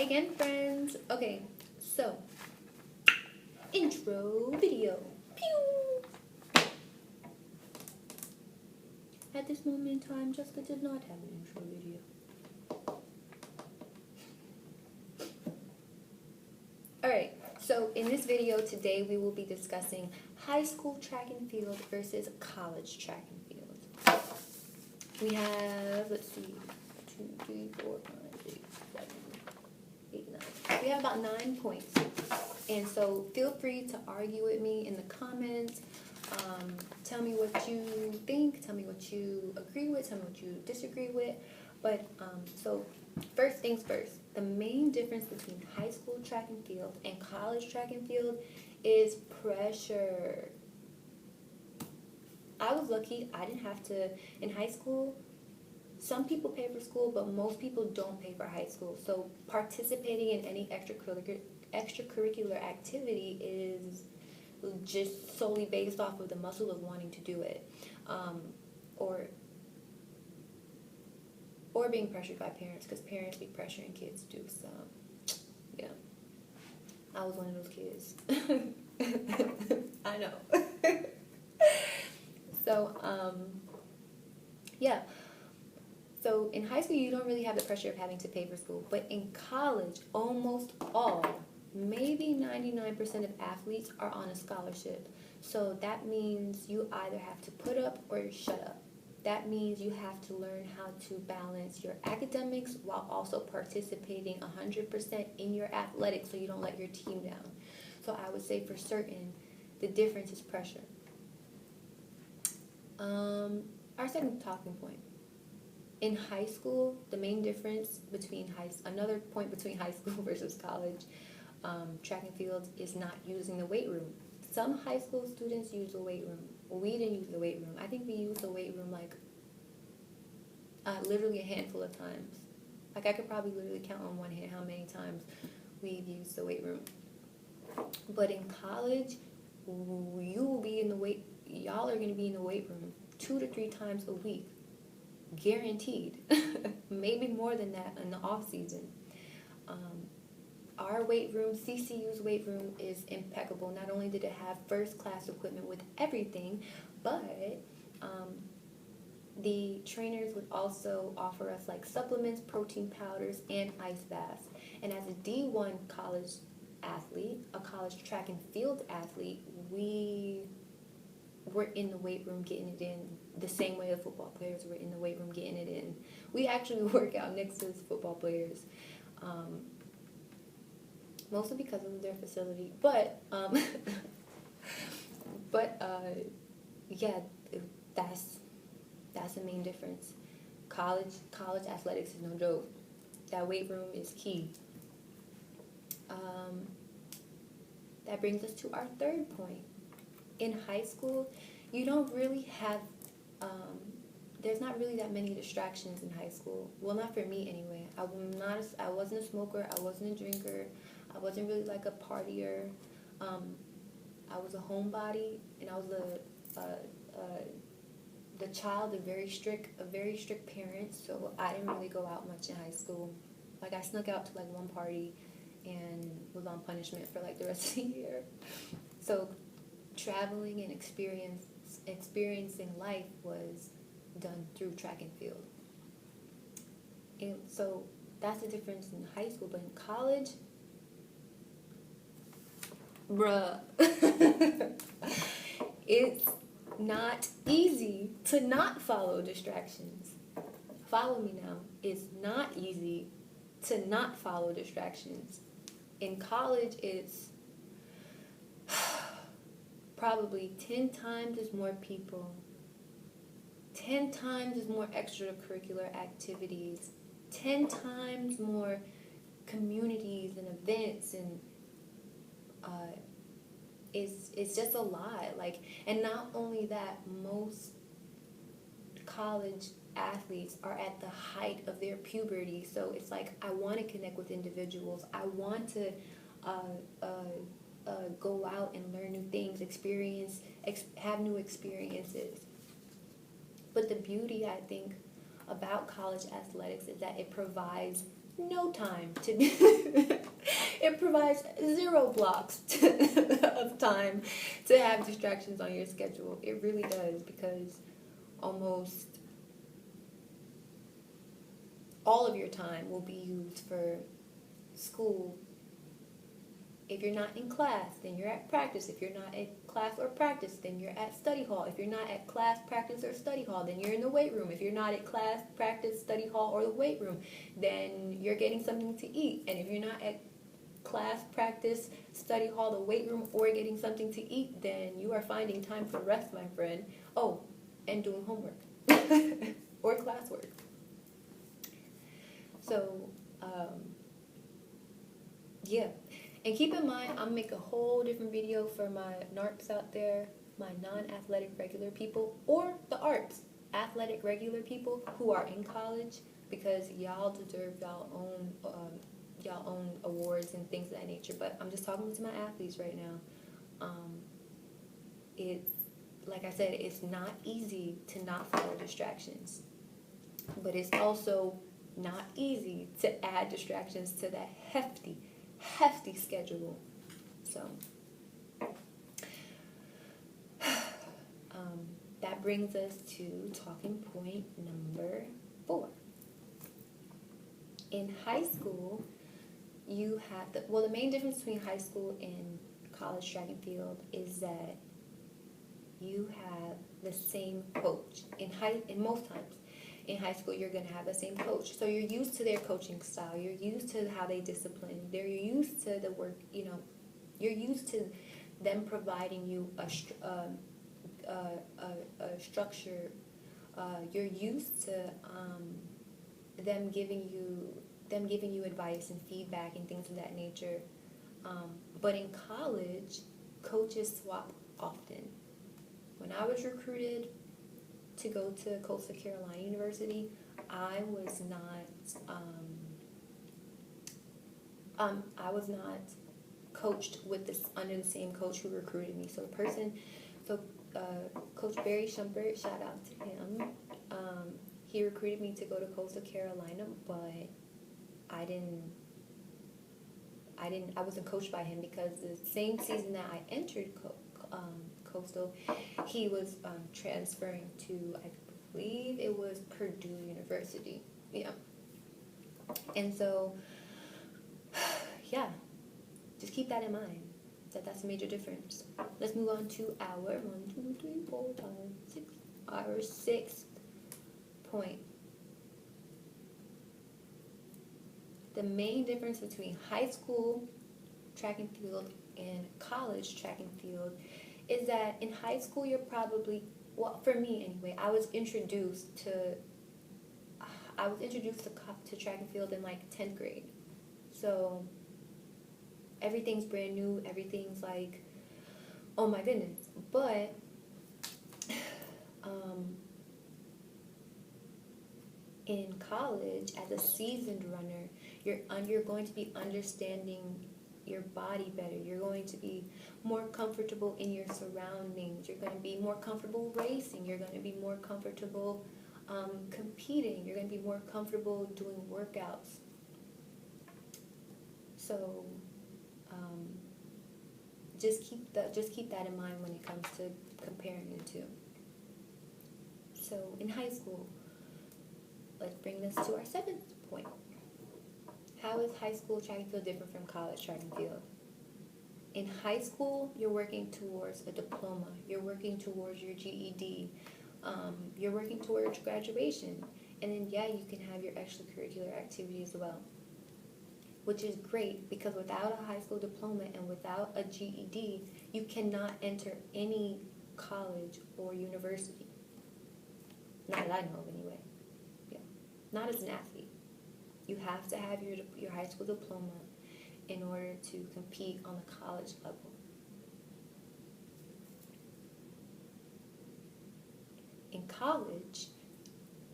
again, friends. Okay, so intro video. Pew! At this moment in time, Jessica did not have an intro video. Alright, so in this video today we will be discussing high school track and field versus college track and field. We have, let's see, 2, 3, 4, 5, 6, 7, 8, 9. We have about 9 points. And so feel free to argue with me in the comments. Tell me what you think. Tell me what you agree with. Tell me what you disagree with. But so first things first. The main difference between high school track and field and college track and field is pressure. I was lucky. I didn't have to. In high school, some people pay for school, but most people don't pay for high school. So participating in any extracurricular activity is just solely based off of the muscle of wanting to do it, or being pressured by parents, because parents be pressuring kids to do. So yeah, I was one of those kids. I know. So yeah. So in high school, you don't really have the pressure of having to pay for school, but in college, almost all, maybe 99% of athletes are on a scholarship. So that means you either have to put up or shut up. That means you have to learn how to balance your academics while also participating 100% in your athletics so you don't let your team down. So I would say for certain, the difference is pressure. Our second talking point. In high school, the main difference between another point between high school versus college track and field is not using the weight room. Some high school students use the weight room. We didn't use the weight room. I think we used the weight room like literally a handful of times. Like I could probably literally count on one hand how many times we've used the weight room. But in college, y'all are going to be in the weight room 2 to 3 times a week. Guaranteed. Maybe more than that in the off season. Our weight room, CCU's weight room, is impeccable. Not only did it have first class equipment with everything, but the trainers would also offer us like supplements, protein powders, and ice baths. And as a D1 college athlete, a college track and field athlete, we were in the weight room getting it in the same way the football players were in the weight room getting it in. We actually work out next to the football players, mostly because of their facility. But yeah, that's the main difference. College athletics is no joke. That weight room is key. That brings us to our third point. In high school, you don't really have, there's not really that many distractions in high school. Well, not for me anyway. I wasn't a smoker, I wasn't a drinker, I wasn't really like a partier. I was a homebody, and I was the child of very strict parents, so I didn't really go out much in high school. Like I snuck out to like one party and was on punishment for like the rest of the year. So traveling and experiencing life was done through track and field. And so that's the difference in high school. But in college, bruh, it's not easy to not follow distractions. Follow me now. It's not easy to not follow distractions. In college, it's probably 10 times as more people, 10 times as more extracurricular activities, 10 times more communities and events, and it's just a lot. Like, and not only that, most college athletes are at the height of their puberty, so it's like I want to connect with individuals. I want to go out and learn new things, have new experiences. But the beauty, I think, about college athletics is that it provides no time to it provides 0 blocks of time to have distractions on your schedule. It really does, because almost all of your time will be used for school. If you're not in class, then you're at practice. If you're not at class or practice, then you're at study hall. If you're not at class, practice, or study hall, then you're in the weight room. If you're not at class, practice, study hall, or the weight room, then you're getting something to eat. And if you're not at class, practice, study hall, the weight room, or getting something to eat, then you are finding time for rest, my friend. Oh, and doing homework or classwork. So, yeah. And keep in mind, I'm going to make a whole different video for my NARPs out there, my non-athletic regular people, or the ARPs, athletic regular people who are in college, because y'all deserve y'all own awards and things of that nature. But I'm just talking to my athletes right now. It's, like I said, it's not easy to not follow distractions, but it's also not easy to add distractions to that hefty schedule. So that brings us to talking point number 4. In high school, you have the main difference between high school and college track and field is that you have the same coach. In most times in high school, you're going to have the same coach. So you're used to their coaching style. You're used to how they discipline. You're used to the work, you're used to them providing you a structure. You're used to them giving you advice and feedback and things of that nature. But in college, coaches swap often. When I was recruited to go to Coastal Carolina University, I was not coached under the same coach who recruited me. Coach Barry Shumpert, shout out to him. He recruited me to go to Coastal Carolina, but I wasn't coached by him, because the same season that I entered Coastal, he was transferring to, I believe it was Purdue University. Yeah. And so, yeah, just keep that in mind, that's a major difference. Let's move on to our 6th point. The main difference between high school track and field and college track and field is that in high school you're probably, well, for me anyway, I was introduced to track and field in like 10th grade. So everything's brand new, everything's like, oh my goodness. But in college, as a seasoned runner, you're going to be understanding your body better. You're going to be more comfortable in your surroundings. You're going to be more comfortable racing. You're going to be more comfortable competing. You're going to be more comfortable doing workouts. So just keep that in mind when it comes to comparing the two. So in high school, let's bring this to our 7th point. How is high school track and field different from college track and field? In high school, you're working towards a diploma. You're working towards your GED. You're working towards graduation. And then, yeah, you can have your extracurricular activity as well, which is great, because without a high school diploma and without a GED, you cannot enter any college or university. Not that I know of anyway. Yeah. Not as an athlete. You have to have your high school diploma in order to compete on the college level. In college,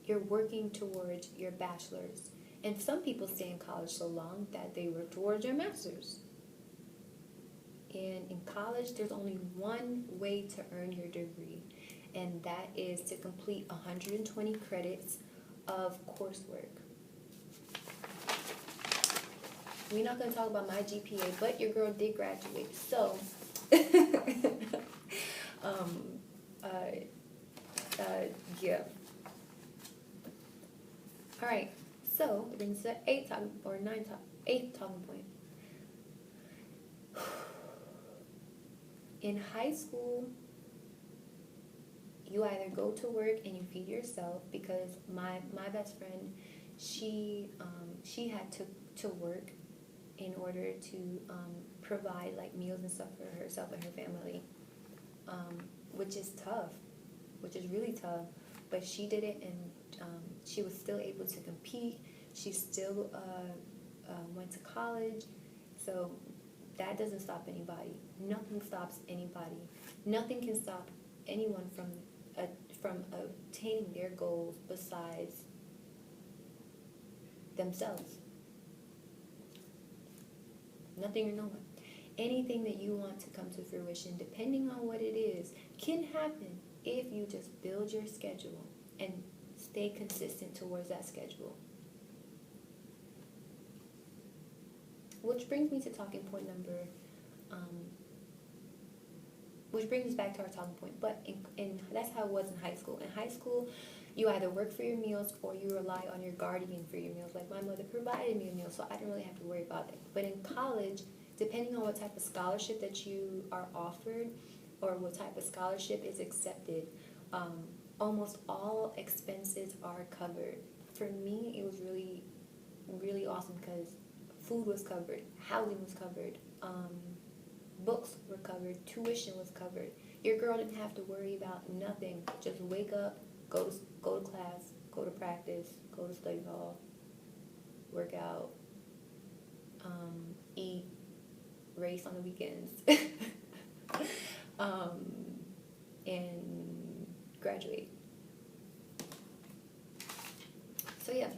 you're working towards your bachelor's. And some people stay in college so long that they work towards their master's. And in college, there's only one way to earn your degree, and that is to complete 120 credits of coursework. we're not going to talk about my GPA, but your girl did graduate. So, um, uh, yeah. All right. So it brings us to eighth talking point. In high school, you either go to work and you feed yourself, because my best friend, she had to work in order to provide like meals and stuff for herself and her family, which is tough, which is really tough. But she did it, and she was still able to compete. She still went to college, so that doesn't stop anybody. Nothing stops anybody. Nothing can stop anyone from obtaining their goals besides themselves. Nothing or no one. Anything that you want to come to fruition, depending on what it is, can happen if you just build your schedule and stay consistent towards that schedule. Which brings me to talking point number, which brings us back to our talking point. But in that's how it was in high school. In high school, you either work for your meals or you rely on your guardian for your meals. Like my mother provided me a meal, so I didn't really have to worry about it. But in college, depending on what type of scholarship that you are offered or what type of scholarship is accepted, almost all expenses are covered. For me, it was really, really awesome because food was covered, housing was covered, books were covered, tuition was covered. Your girl didn't have to worry about nothing. Just wake up, go to class, go to practice, go to study hall, work out, eat, race on the weekends, and graduate. So yeah,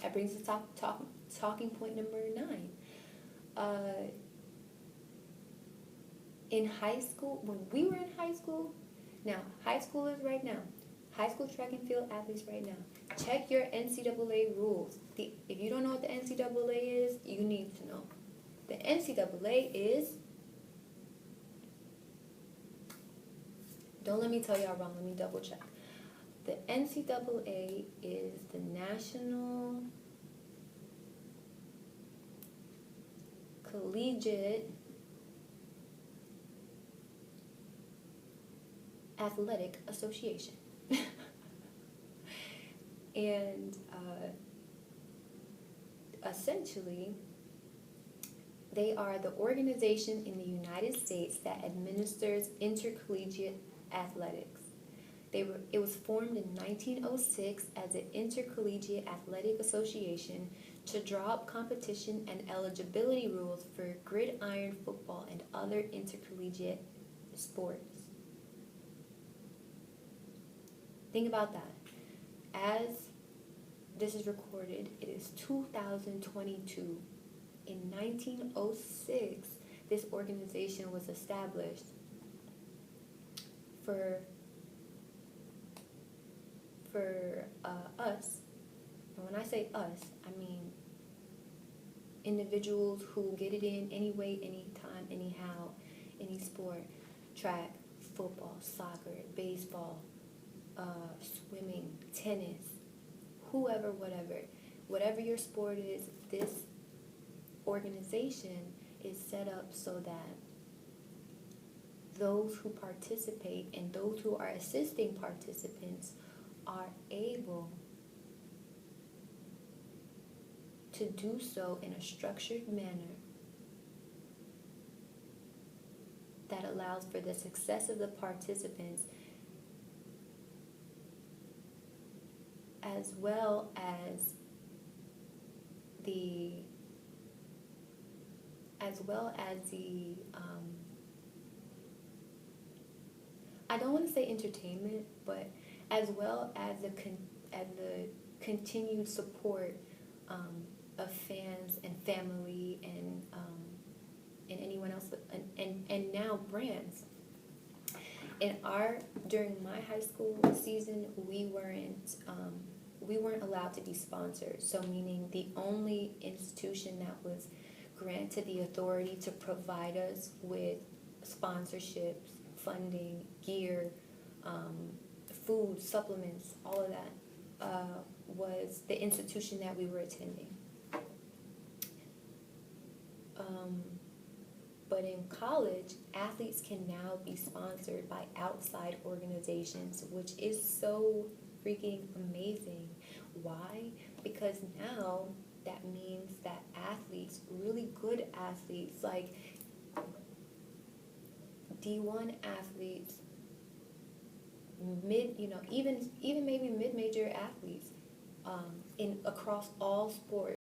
that brings us to talking point number 9. In high school, when we were in high school, now high schoolers right now, high school track and field athletes right now, check your NCAA rules. If you don't know what the NCAA is, you need to know. The NCAA is, don't let me tell y'all wrong, let me double check. The NCAA is the National Collegiate Athletic Association. And essentially, they are the organization in the United States that administers intercollegiate athletics. It was formed in 1906 as the Intercollegiate Athletic Association to draw up competition and eligibility rules for gridiron football and other intercollegiate sports. Think about that. As this is recorded, it is 2022. In 1906, this organization was established for us. And when I say us, I mean individuals who get it in any way, anytime, anyhow, any sport, track, football, soccer, baseball, swimming, tennis, whoever, whatever your sport is, this organization is set up so that those who participate and those who are assisting participants are able to do so in a structured manner that allows for the success of the participants as well as the I don't want to say entertainment, but as well as the continued support of fans and family and anyone else and now brands. During my high school season, we we weren't allowed to be sponsored. So meaning the only institution that was granted the authority to provide us with sponsorships, funding, gear, food, supplements, all of that, was the institution that we were attending. But in college, athletes can now be sponsored by outside organizations, which is so freaking amazing. Why? Because now that means that athletes, really good athletes, like D1 athletes, even maybe mid-major athletes, in across all sports,